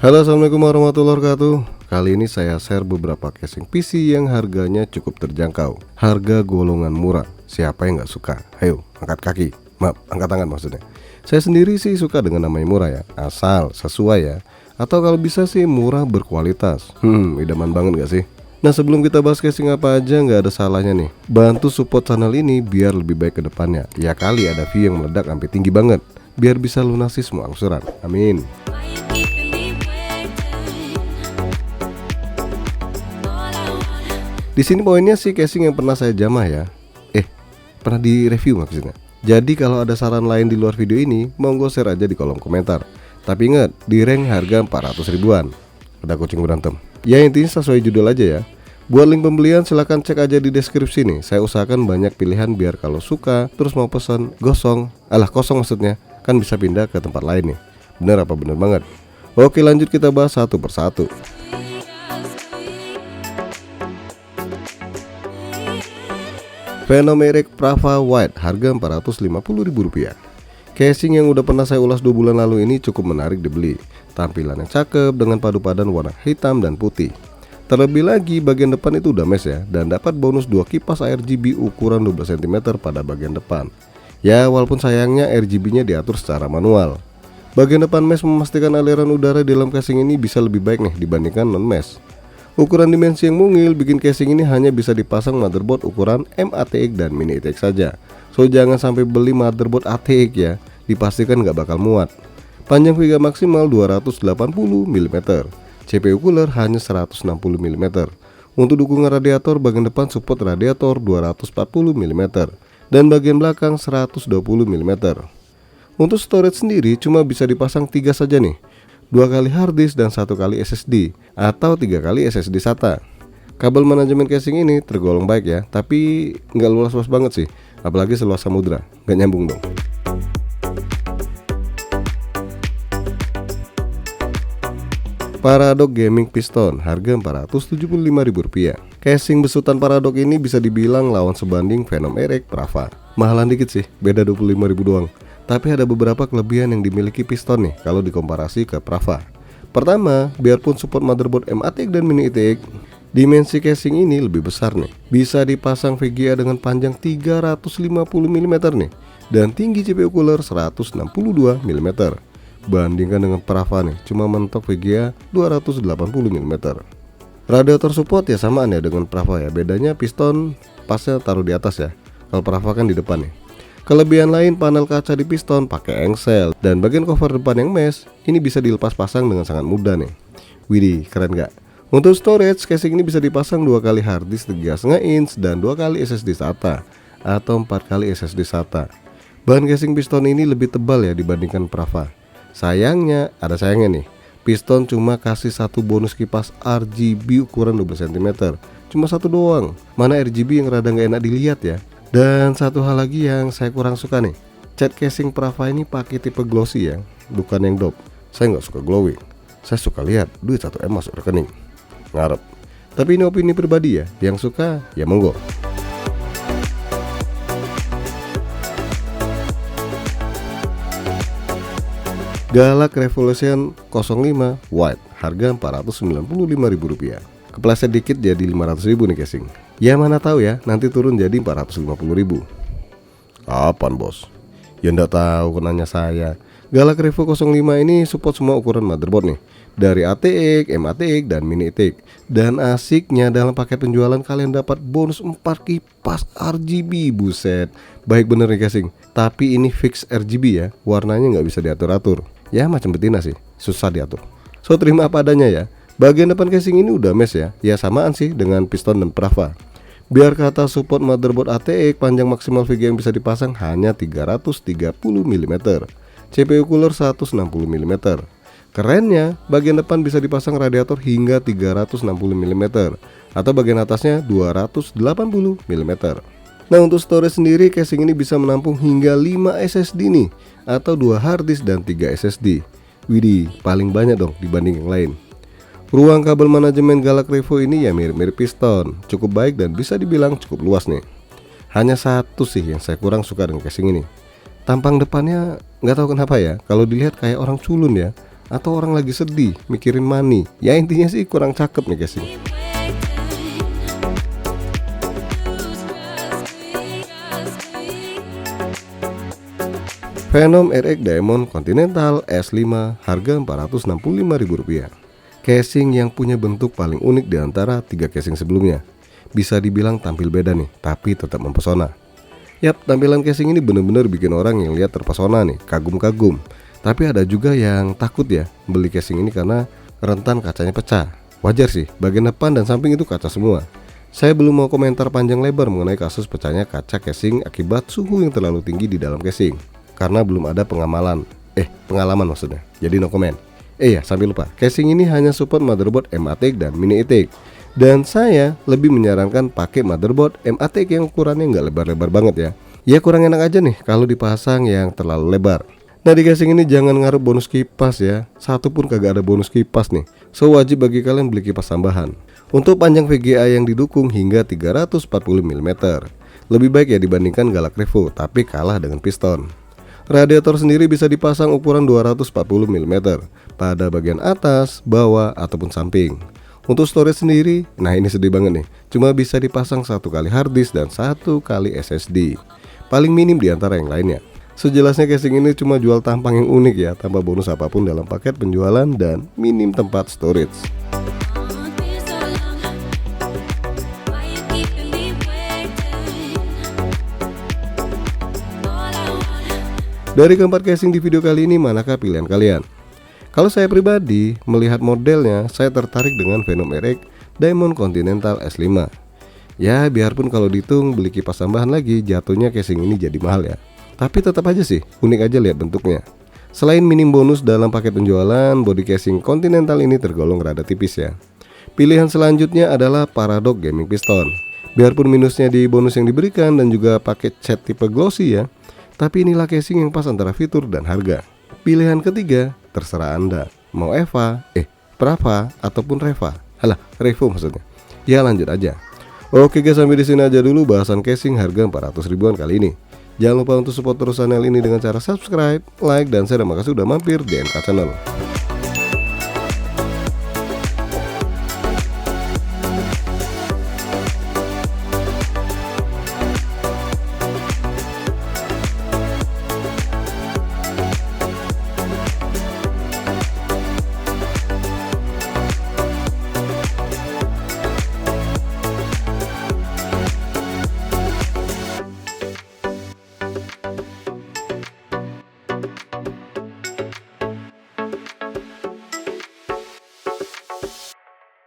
Halo, assalamualaikum warahmatullahi wabarakatuh. Kali ini saya share beberapa casing PC yang harganya cukup terjangkau, harga golongan murah. Siapa yang nggak suka? Ayo, angkat kaki. Maaf, angkat tangan maksudnya. Saya sendiri sih suka dengan namanya murah ya, asal sesuai ya. Atau kalau bisa sih murah berkualitas. Idaman banget gak sih? Nah, sebelum kita bahas casing apa aja, nggak ada salahnya nih bantu support channel ini biar lebih baik ke depannya. Ya kali ada view yang meledak sampai tinggi banget, biar bisa lunasi semua angsuran. Amin. Di sini poinnya sih casing yang pernah saya jamah ya. Pernah di review maksudnya. Jadi kalau ada saran lain di luar video ini, monggo share aja di kolom komentar. Tapi ingat, di rank harga 400 ribuan. Ada kucing berantem. Ya intinya sesuai judul aja ya. Buat link pembelian silahkan cek aja di deskripsi nih. Saya usahakan banyak pilihan biar kalau suka terus mau pesan kosong maksudnya, kan bisa pindah ke tempat lain nih. Bener apa bener banget? Oke, lanjut kita bahas satu persatu. Phenom Eric Prava White harga Rp450.000. Casing yang udah pernah saya ulas 2 bulan lalu ini cukup menarik dibeli. Tampilan yang cakep dengan padu padan warna hitam dan putih. Terlebih lagi bagian depan itu udah mesh ya, dan dapat bonus 2 kipas RGB ukuran 12 cm pada bagian depan. Ya walaupun sayangnya RGB-nya diatur secara manual. Bagian depan mesh memastikan aliran udara di dalam casing ini bisa lebih baik nih dibandingkan non mesh. Ukuran dimensi yang mungil bikin casing ini hanya bisa dipasang motherboard ukuran M-ATX dan Mini ATX saja. So jangan sampai beli motherboard ATX ya, dipastikan nggak bakal muat. Panjang VGA maksimal 280 mm, CPU cooler hanya 160 mm. Untuk dukungan radiator bagian depan support radiator 240 mm dan bagian belakang 120 mm. Untuk storage sendiri cuma bisa dipasang 3 saja nih. 2 kali hard disk dan 1 kali SSD atau 3 kali SSD SATA. Kabel manajemen casing ini tergolong baik ya, tapi nggak luas-luas banget sih, apalagi seluas samudra, nggak nyambung dong. Paradox Gaming Piston harga Rp475.000. Casing besutan Paradox ini bisa dibilang lawan sebanding Phenom Eric Prava. Mahalan dikit sih, beda Rp25.000 doang. Tapi ada beberapa kelebihan yang dimiliki piston nih kalau dikomparasi ke Prava. Pertama, biarpun support motherboard M-ATX dan Mini ATX, dimensi casing ini lebih besar nih. Bisa dipasang VGA dengan panjang 350 mm nih dan tinggi CPU cooler 162 mm. Bandingkan dengan Prava nih, cuma mentok VGA 280 mm. Radiator support ya samaan ya dengan Prava ya. Bedanya piston pasnya taruh di atas ya. Kalau Prava kan di depan nih. Kelebihan lain panel kaca di piston pakai engsel dan bagian cover depan yang mesh ini bisa dilepas pasang dengan sangat mudah nih. Widih, keren gak? Untuk storage, casing ini bisa dipasang 2 kali hard disk 3,5 inch dan 2 kali SSD SATA atau 4 kali SSD SATA. Bahan casing piston ini lebih tebal ya dibandingkan Prava. Sayangnya, ada sayangnya nih. Piston cuma kasih 1 bonus kipas RGB ukuran 12 cm. Cuma 1 doang. Mana RGB yang rada gak enak dilihat ya. Dan satu hal lagi yang saya kurang suka nih, cat casing Prava ini pakai tipe glossy ya, bukan yang dope. Saya nggak suka glowing. Saya suka lihat duit 1M masuk rekening. Ngarep. Tapi ini opini pribadi ya, yang suka ya monggo. Galak Revolution 05 White harga Rp495.000. Kepleset dikit jadi 500.000 nih casing. Ya mana tahu ya, nanti turun jadi 450.000. Kapan bos? Ya ndak tahu, kenanya saya. Galak Revo 05 ini support semua ukuran motherboard nih, dari ATX, M-ATX dan Mini ATX. Dan asiknya dalam paket penjualan kalian dapat bonus 4 kipas RGB. Buset, baik bener nih casing. Tapi ini fix RGB ya, warnanya nggak bisa diatur-atur. Ya macam betina sih, susah diatur. So terima apa adanya ya. Bagian depan casing ini udah mesh ya, ya samaan sih dengan piston dan Prava. Biar kata support motherboard ATX, panjang maksimal VGA yang bisa dipasang hanya 330 mm. CPU cooler 160 mm. Kerennya, bagian depan bisa dipasang radiator hingga 360 mm atau bagian atasnya 280 mm. Nah untuk storage sendiri, casing ini bisa menampung hingga 5 SSD nih, atau 2 hard disk dan 3 SSD. Widih, paling banyak dong dibanding yang lain. Ruang kabel manajemen Galak Revo ini ya mirip-mirip piston, cukup baik dan bisa dibilang cukup luas nih. Hanya satu sih yang saya kurang suka dengan casing ini. Tampang depannya nggak tahu kenapa ya, kalau dilihat kayak orang culun ya. atau orang lagi sedih, mikirin money. Ya intinya sih kurang cakep nih casing. Venom RX Diamond Continental S5 harga Rp465.000. Casing yang punya bentuk paling unik di antara 3 casing sebelumnya. Bisa dibilang tampil beda nih, tapi tetap mempesona. Yap, tampilan casing ini bener-bener bikin orang yang lihat terpesona nih, kagum-kagum. Tapi ada juga yang takut ya beli casing ini karena rentan kacanya pecah. Wajar sih, bagian depan dan samping itu kaca semua. Saya belum mau komentar panjang lebar mengenai kasus pecahnya kaca casing akibat suhu yang terlalu tinggi di dalam casing, karena belum ada pengalaman maksudnya. Jadi no comment. Ya, sampai lupa, casing ini hanya support motherboard M-ATIC dan Mini ATIC. Dan saya lebih menyarankan pakai motherboard M-ATIC yang ukurannya nggak lebar-lebar banget ya. Ya kurang enak aja nih kalau dipasang yang terlalu lebar. Nah di casing ini jangan ngaruh bonus kipas ya. Satu pun kagak ada bonus kipas nih. So wajib bagi kalian beli kipas tambahan. Untuk panjang VGA yang didukung hingga 340 mm. Lebih baik ya dibandingkan Galak Revo, tapi kalah dengan piston. Radiator sendiri bisa dipasang ukuran 240 mm pada bagian atas, bawah, ataupun samping. Untuk storage sendiri, nah ini sedih banget nih, cuma bisa dipasang 1 kali hard disk dan 1 kali SSD. Paling minim di antara yang lainnya. Sejelasnya casing ini cuma jual tampang yang unik ya, tanpa bonus apapun dalam paket penjualan dan minim tempat storage. Dari keempat casing di video kali ini, manakah pilihan kalian? Kalau saya pribadi melihat modelnya, saya tertarik dengan Venom RX Diamond Continental S5. Ya biarpun kalau dihitung beli kipas tambahan lagi, jatuhnya casing ini jadi mahal ya. Tapi tetap aja sih, unik aja lihat bentuknya. Selain minim bonus dalam paket penjualan, body casing Continental ini tergolong rada tipis ya. Pilihan selanjutnya adalah Paradox Gaming Piston. Biarpun minusnya di bonus yang diberikan dan juga paket cat tipe glossy ya, tapi inilah casing yang pas antara fitur dan harga. Pilihan ketiga, terserah Anda. Mau Eva, Prava, ataupun Reva. Alah, Revo maksudnya. Ya lanjut aja. Oke guys, sampai di sini aja dulu bahasan casing harga 400 ribuan kali ini. Jangan lupa untuk support terus channel ini dengan cara subscribe, like, dan share. Terima kasih sudah mampir di NK Channel.